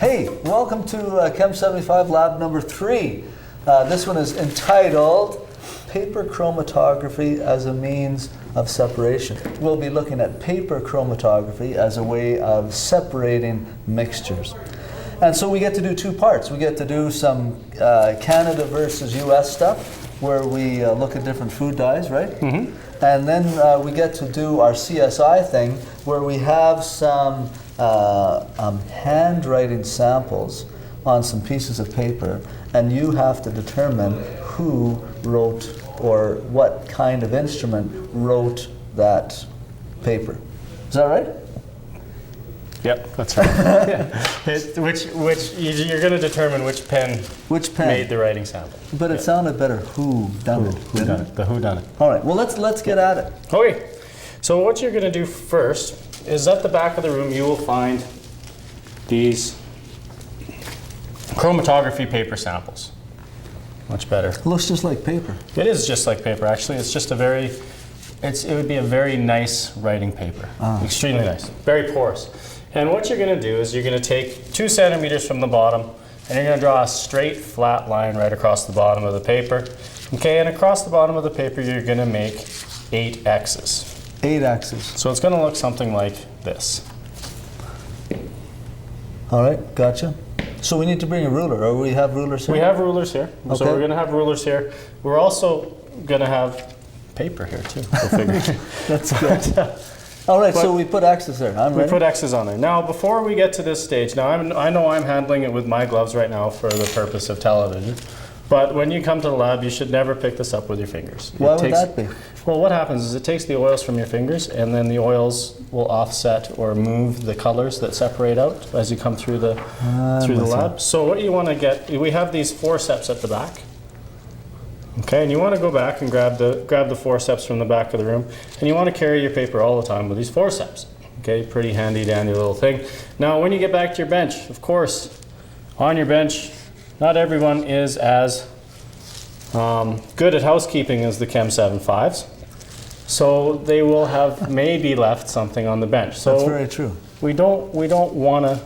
Hey, welcome to Chem 75 Lab number 3. This one is entitled Paper Chromatography as a Means of Separation. We'll be looking at paper chromatography as a way of separating mixtures. And so we get to do two parts. We get to do some Canada versus US stuff, where we look at different food dyes, right? Mm-hmm. And then we get to do our CSI thing, where we have some handwriting samples on some pieces of paper, and you have to determine who wrote or what kind of instrument wrote that paper. Is that right? Yep, that's right. Yeah. Which you're going to determine which pen made the writing sample. But it sounded better. Who done it? Who done it? The who done it. All right. Well, let's get at it. Okay. So what you're going to do first is at the back of the room you will find these chromatography paper samples. Much better. It looks just like paper. It is just like paper, actually. It's just it would be a very nice writing paper. Extremely nice. Very porous. And what you're going to do is you're going to take 2 centimeters from the bottom, and you're going to draw a straight, flat line right across the bottom of the paper. Okay, and across the bottom of the paper, you're going to make 8 X's. 8 X's. So it's going to look something like this. All right, gotcha. So we need to bring a ruler, or we have rulers here? We have rulers here. Okay. So we're going to have rulers here. We're also going to have paper here, too. Go figure. That's good. All right, so we put X's there. I'm ready. We put X's on there. Now, before we get to this stage, now I know I'm handling it with my gloves right now for the purpose of television, but when you come to the lab, you should never pick this up with your fingers. Why would that be? Well, what happens is it takes the oils from your fingers, and then the oils will offset or move the colors that separate out as you come through the lab. So what you want to get, we have these forceps at the back. Okay, and you want to go back and grab the forceps from the back of the room, and you want to carry your paper all the time with these forceps. Okay, pretty handy dandy little thing. Now when you get back to your bench, of course, on your bench, not everyone is as good at housekeeping as the Chem 75s, so they will have maybe left something on the bench. So that's very true. We don't want to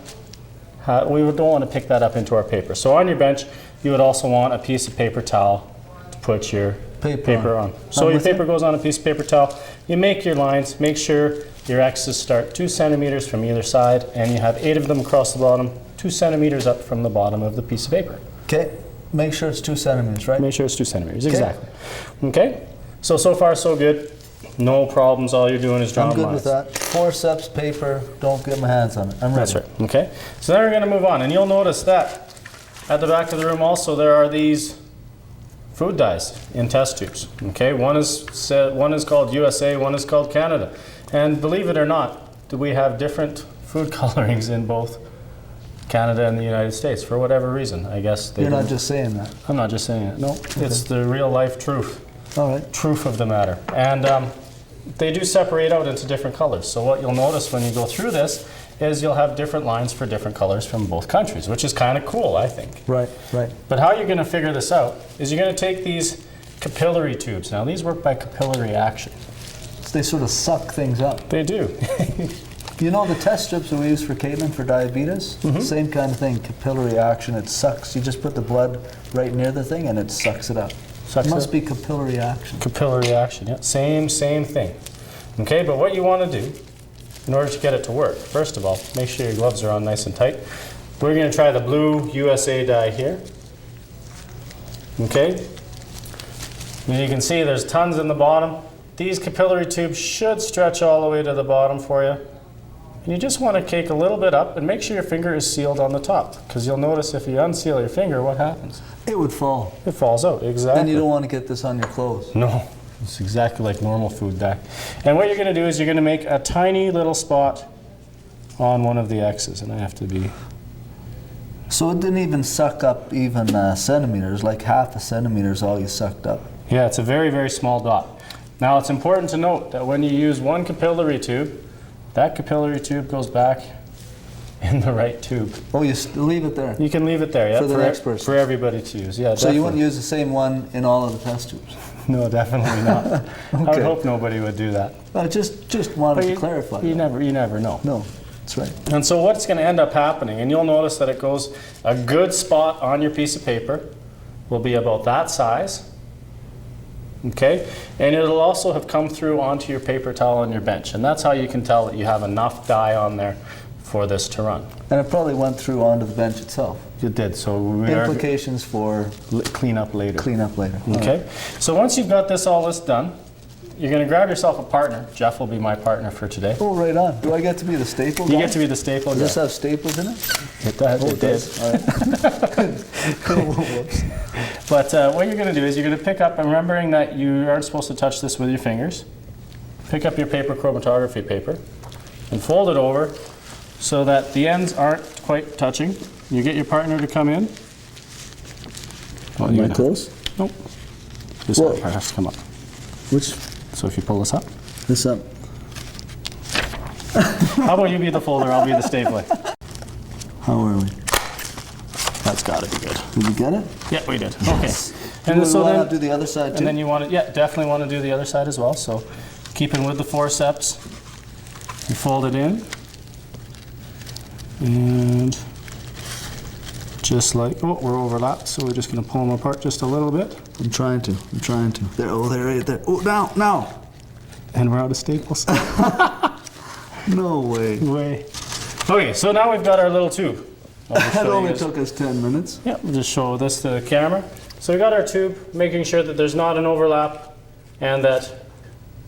pick that up into our paper. So on your bench, you would also want a piece of paper towel to put your paper on. So your paper goes on a piece of paper towel. You make your lines. Make sure your X's start 2 centimeters from either side, and you have 8 of them across the bottom, 2 centimeters up from the bottom of the piece of paper. Okay. Make sure it's 2 centimeters, right? Make sure it's 2 centimeters, exactly. Okay. So far so good. No problems. All you're doing is drawing lines. I'm good with that. Forceps, paper, don't get my hands on it. I'm ready. That's right. Okay. So then we're going to move on, and you'll notice that at the back of the room also there are these food dyes in test tubes. Okay. One is called USA, one is called Canada, and believe it or not, we have different food colorings in both Canada and the United States for whatever reason. I guess you're not just saying that. I'm not just saying it. No, okay. It's the real life truth. All right. Truth of the matter. And they do separate out into different colors. So what you'll notice when you go through this is you'll have different lines for different colors from both countries, which is kind of cool, I think. Right, right. But how you're going to figure this out is you're going to take these capillary tubes. Now these work by capillary action. So they sort of suck things up. They do. You know the test strips that we use for Caitlin for diabetes? Mm-hmm. Same kind of thing, capillary action. It sucks. You just put the blood right near the thing and it sucks it up. It must be capillary action. Capillary action, yeah. Same thing. Okay, but what you want to do in order to get it to work, first of all, make sure your gloves are on nice and tight. We're going to try the blue USA dye here. Okay? And you can see there's tons in the bottom. These capillary tubes should stretch all the way to the bottom for you. And you just want to cake a little bit up and make sure your finger is sealed on the top, because you'll notice if you unseal your finger, what happens? It would fall. It falls out, exactly. And you don't want to get this on your clothes. No, it's exactly like normal food dye. And what you're going to do is you're going to make a tiny little spot on one of the X's, and I have to be... So it didn't even suck up even centimeters, like half a centimeter is all you sucked up. Yeah, it's a very, very small dot. Now it's important to note that when you use one capillary tube, that capillary tube goes back in the right tube. Oh, you leave it there? You can leave it there, yeah. For the next person? For everybody to use, yeah. So definitely. You wouldn't use the same one in all of the test tubes? No, definitely not. Okay. I would hope nobody would do that. I just wanted to clarify. You never know. No. That's right. And so what's going to end up happening, and you'll notice that it goes, a good spot on your piece of paper will be about that size. Okay, and it'll also have come through onto your paper towel on your bench, and that's how you can tell that you have enough dye on there for this to run. And it probably went through onto the bench itself. It did, so we Implications for clean up later. clean up later. Okay, so once you've got all this done, you're going to grab yourself a partner. Jeff will be my partner for today. Oh, right on. Do I get to be the staple guy? You get to be the staple Does guy. this have staples in it? It does. Oh, it did. All right. Cool. Whoops. But what you're going to do is you're going to pick up, and remembering that you aren't supposed to touch this with your fingers, pick up your paper chromatography paper and fold it over so that the ends aren't quite touching. You get your partner to come in. Am I close? Nope. This part has to come up. Which? So if you pull this up. This up. How about you be the folder, I'll be the stapler. How are we? That's got to be good. Did we get it? Yeah, we did. Yes. Okay. And so we want then, to do the other side too? and then you want to, yeah, definitely want to do the other side as well. So keeping with the forceps, you fold it in. And just like, oh, we're overlapped, so we're just going to pull them apart just a little bit. I'm trying to. There, oh, they're right there. Oh, now. And we're out of staples. No way. Okay, so now we've got our little tube. That only took us 10 minutes. Yeah, we'll just show this to the camera. So we got our tube, making sure that there's not an overlap and that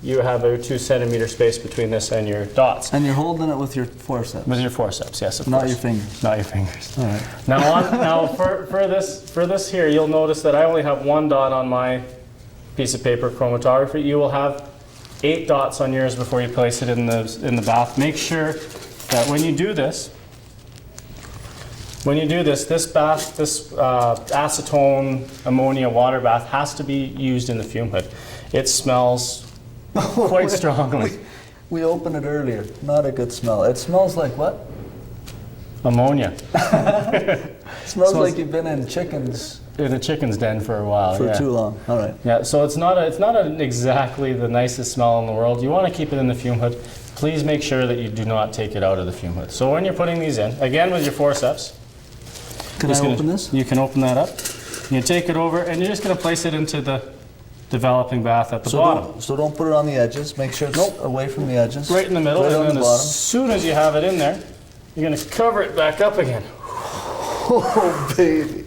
you have a 2 centimeter space between this and your dots. And you're holding it with your forceps. With your forceps, yes, of course. Not your fingers. Not your fingers. All right. Now for this here, you'll notice that I only have 1 dot on my piece of paper chromatography. You will have 8 dots on yours before you place it in the bath. Make sure that when you do this, this bath, this acetone ammonia water bath has to be used in the fume hood. It smells quite strongly. We opened it earlier. Not a good smell. It smells like what? Ammonia. Smells like you've been in chickens In a chicken's den for a while. for yeah. too long. All right. Yeah, so it's not exactly the nicest smell in the world. You want to keep it in the fume hood. Please make sure that you do not take it out of the fume hood. So when you're putting these in, again with your forceps. Can I open this? You can open that up. You take it over and you're just going to place it into the developing bath at the bottom. So don't put it on the edges. Make sure it's away from the edges. Right in the middle, Right and on then the bottom. as soon as you have it in there, you're going to cover it back up again. Oh, baby.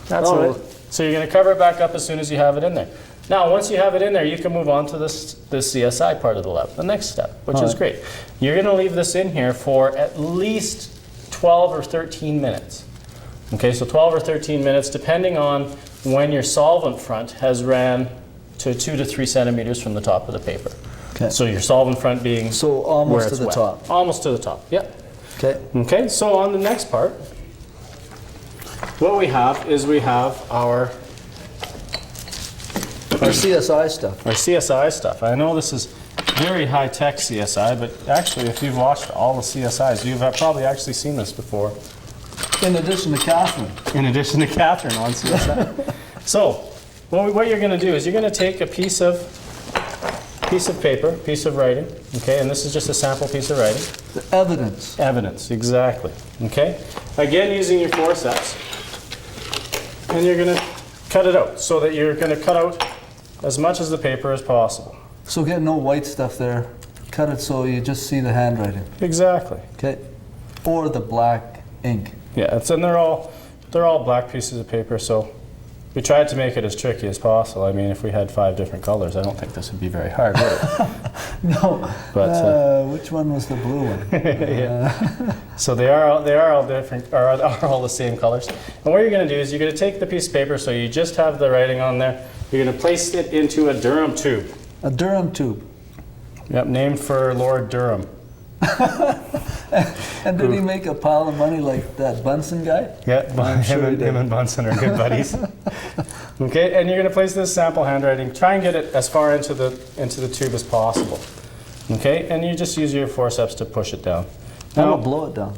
That's Oh. right. So you're going to cover it back up as soon as you have it in there. Now, once you have it in there, you can move on to this CSI part of the lab, the next step, which is great. You're going to leave this in here for at least 12 or 13 minutes. Okay, so 12 or 13 minutes, depending on when your solvent front has ran to 2 to 3 centimeters from the top of the paper. Okay. So your solvent front being So where almost to it's the wet. top. Almost to the top, yep. Okay. Okay, so on the next part, what we have is we have our CSI stuff. Our CSI stuff. I know this is very high-tech CSI, but actually, if you've watched all the CSIs, you've probably actually seen this before. In addition to Catherine. In addition to Catherine on CSI. So, what you're going to do is you're going to take a piece of paper, piece of writing, okay, and this is just a sample piece of writing. The evidence. Evidence, exactly. Okay. Again, using your forceps, and you're going to cut it out so that you're going to cut out as much as the paper as possible. So get no white stuff there. Cut it so you just see the handwriting. Exactly. Okay. Or the black ink. Yeah, and they're all black pieces of paper, so we tried to make it as tricky as possible. I mean, if we had 5 different colors, I don't think this would be very hard, would it? No. But which one was the blue one? yeah. So they are all different, or are all the same colors. And what you're going to do is you're going to take the piece of paper, so you just have the writing on there. You're going to place it into a Durham tube. A Durham tube. Yep, named for Lord Durham. And did he make a pile of money like that Bunsen guy? Yeah, I'm sure he did. him and Bunsen are good buddies. Okay, and you're going to place this sample handwriting. Try and get it as far into the tube as possible. Okay, and you just use your forceps to push it down. How Now, about blow it down?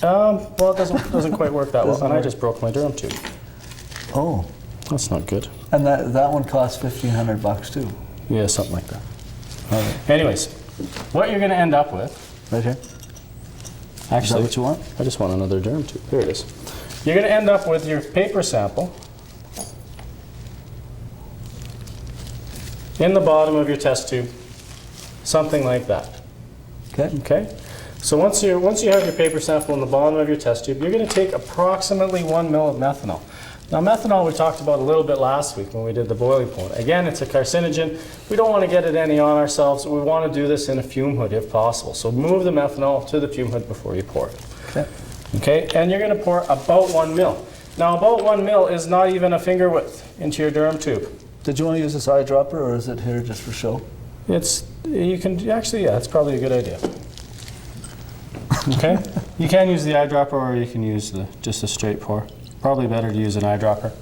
well, it doesn't quite work that well, Doesn't and I work. just broke my Durham tube. Oh. That's not good. And that one cost $1,500 too. Yeah, something like that. All right. Anyways, what you're going to end up with Right here. Actually, what you want? I just want another germ tube. Here it is. You're going to end up with your paper sample in the bottom of your test tube, something like that. Okay. Okay? So once you have your paper sample in the bottom of your test tube, you're going to take approximately 1 ml of methanol. Now methanol we talked about a little bit last week when we did the boiling point. Again, it's a carcinogen. We don't want to get it any on ourselves. We want to do this in a fume hood if possible. So move the methanol to the fume hood before you pour it. Okay. Okay, and you're going to pour about 1 ml. Now about 1 ml is not even a finger width into your Durham tube. Did you want to use this eyedropper, or is it here just for show? You can actually, yeah, it's probably a good idea. Okay, you can use the eyedropper, or you can use just a straight pour. Probably better to use an eyedropper.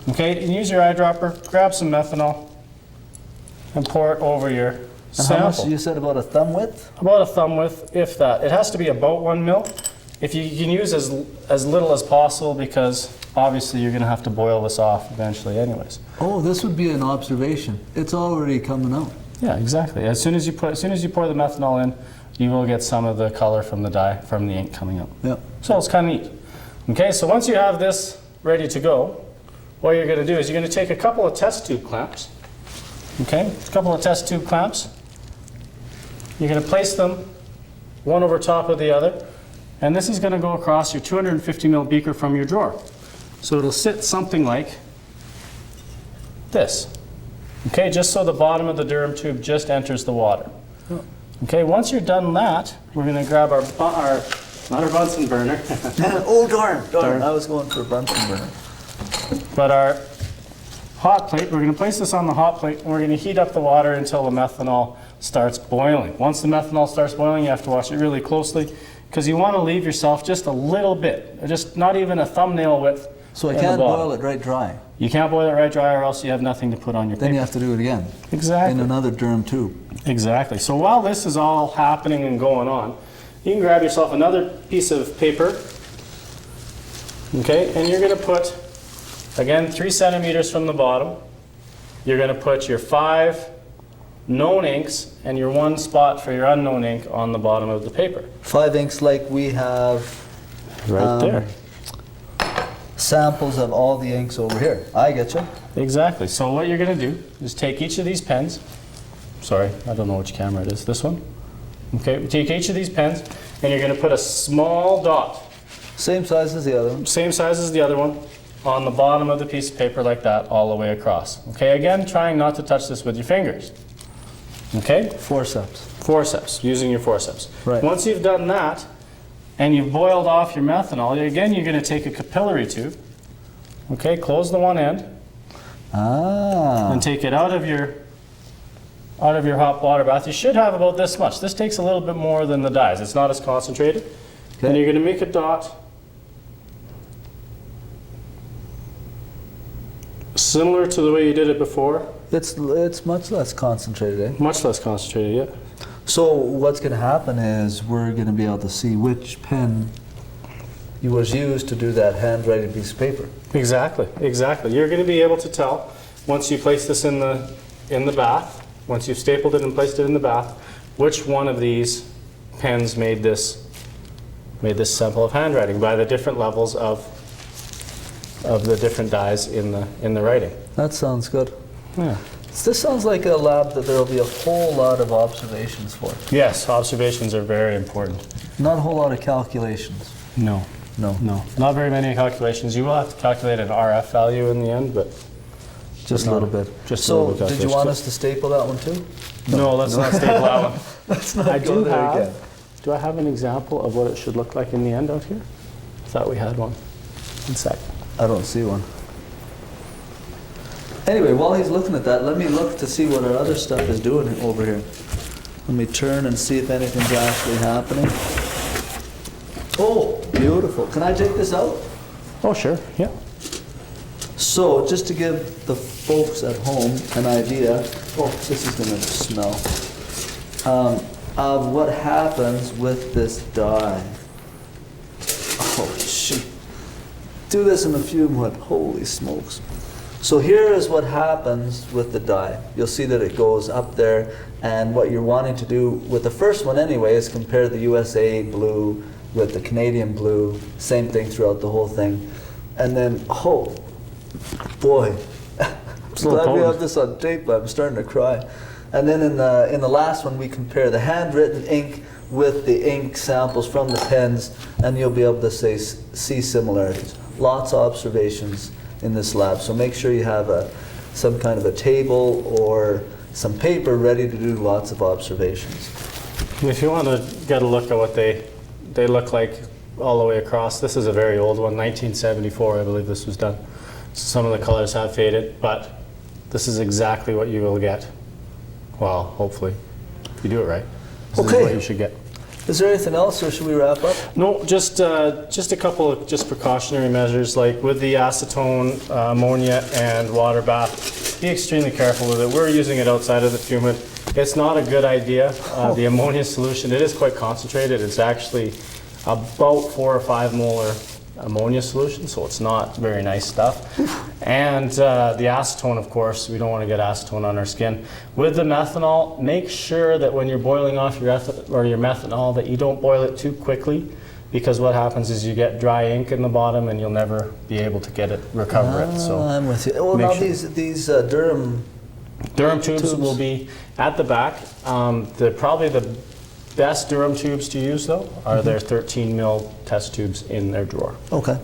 Okay, you use your eyedropper, grab some methanol, and pour it over your sample. How much, you said about a thumb width? About a thumb width, if that. It has to be about 1 ml. If you can use as little as possible, because obviously you're going to have to boil this off eventually anyways. Oh, this would be an observation. It's already coming out. Yeah, exactly. As soon as you pour the methanol in, you will get some of the color from the dye, from the ink coming out. Yeah. So it's kind of neat. Okay, so once you have this ready to go, what you're going to do is you're going to take a couple of test tube clamps. Okay, a couple of test tube clamps. You're going to place them one over top of the other, and this is going to go across your 250 ml beaker from your drawer. So it'll sit something like this. Okay, just so the bottom of the Durham tube just enters the water. Okay, once you're done that, we're going to grab our not our Bunsen burner. Oh, darn. I was going for a Bunsen burner. But our hot plate, we're going to place this on the hot plate, and we're going to heat up the water until the methanol starts boiling. Once the methanol starts boiling, you have to watch it really closely, because you want to leave yourself just a little bit, just not even a thumbnail width. So I can't boil it right dry. You can't boil it right dry, or else you have nothing to put on your paper. Then you have to do it again. Exactly. In another Durham tube. Exactly. So while this is all happening and going on, you can grab yourself another piece of paper, okay, and you're going to put, again, 3 centimeters from the bottom, you're going to put your 5 known inks and your 1 spot for your unknown ink on the bottom of the paper. 5 inks like we have Right there. Samples of all the inks over here. I get you. Exactly. So what you're going to do is take each of these pens. Sorry, I don't know which camera it is. This one? Okay, take each of these pens, and you're going to put a small dot. Same size as the other one. Same size as the other one, on the bottom of the piece of paper like that, all the way across. Okay, again, trying not to touch this with your fingers. Okay? Forceps. Forceps, using your forceps. Right. Once you've done that, and you've boiled off your methanol, again, you're going to take a capillary tube. Okay, close the one end. And take it out of your hot water bath. You should have about this much. This takes a little bit more than the dyes. It's not as concentrated. Okay. And you're going to make a dot similar to the way you did it before. It's much less concentrated, eh? Much less concentrated, yeah. So what's going to happen is we're going to be able to see which pen was used to do that handwriting piece of paper. Exactly, exactly. You're going to be able to tell once you place this in the bath. Once you've stapled it and placed it in the bath, which one of these pens made this sample of handwriting by the different levels of the different dyes in the writing. That sounds good. Yeah. This sounds like a lab that there will be a whole lot of observations for. Yes, observations are very important. Not a whole lot of calculations. No. No. No. Not very many calculations. You will have to calculate an RF value in the end, but Just a little bit. Just a little bit. Did you want us to staple that one too? No, let's not staple that one. Let's not go there again. Do I have an example of what it should look like in the end out here? I thought we had one. One sec. I don't see one. Anyway, while he's looking at that, let me look to see what our other stuff is doing over here. Let me turn and see if anything's actually happening. Oh, beautiful. Can I take this out? Oh, sure. Yeah. So, just to give the folks at home an idea, oh, this is going to smell, of what happens with this dye. Oh, shoot. Do this in a fume hood. Holy smokes. So here is what happens with the dye. You'll see that it goes up there, and what you're wanting to do with the first one anyway is compare the USA blue with the Canadian blue, same thing throughout the whole thing. And then, oh, boy, I'm glad we have this on tape, but I'm starting to cry. And then in the last one, we compare the handwritten ink with the ink samples from the pens, and you'll be able to see similarities. Lots of observations in this lab, so make sure you have some kind of a table or some paper ready to do lots of observations. If you want to get a look at what they look like all the way across, this is a very old one, 1974, I believe this was done. So some of the colors have faded, but this is exactly what you will get. Well, hopefully, if you do it right. This is what you should get. Is there anything else, or should we wrap up? No, just a couple of precautionary measures, like with the acetone, ammonia, and water bath. Be extremely careful with it. We're using it outside of the fume hood. It's not a good idea. The ammonia solution, it is quite concentrated. It's actually about 4 or 5 molar ammonia solution, so it's not very nice stuff. And the acetone, of course, we don't want to get acetone on our skin. With the methanol, make sure that when you're boiling off your methanol that you don't boil it too quickly, because what happens is you get dry ink in the bottom and you'll never be able to recover it. So I'm with you. Well, now these Durham tubes will be at the back. Probably the best Durham tubes to use, though, are their 13 mil test tubes in their drawer. Okay,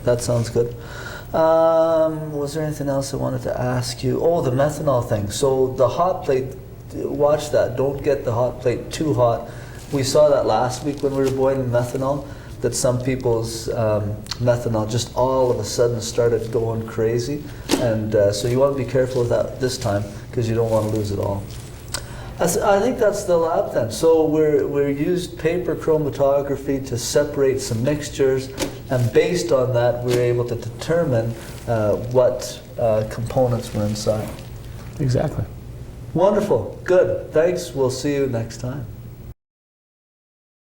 that sounds good. Was there anything else I wanted to ask you? Oh, the methanol thing. So the hot plate, watch that. Don't get the hot plate too hot. We saw that last week when we were boiling methanol, that some people's methanol just all of a sudden started going crazy. And so you want to be careful with that this time, because you don't want to lose it all. I think that's the lab then. So we used paper chromatography to separate some mixtures, and based on that, we were able to determine what components were inside. Exactly. Wonderful. Good. Thanks. We'll see you next time.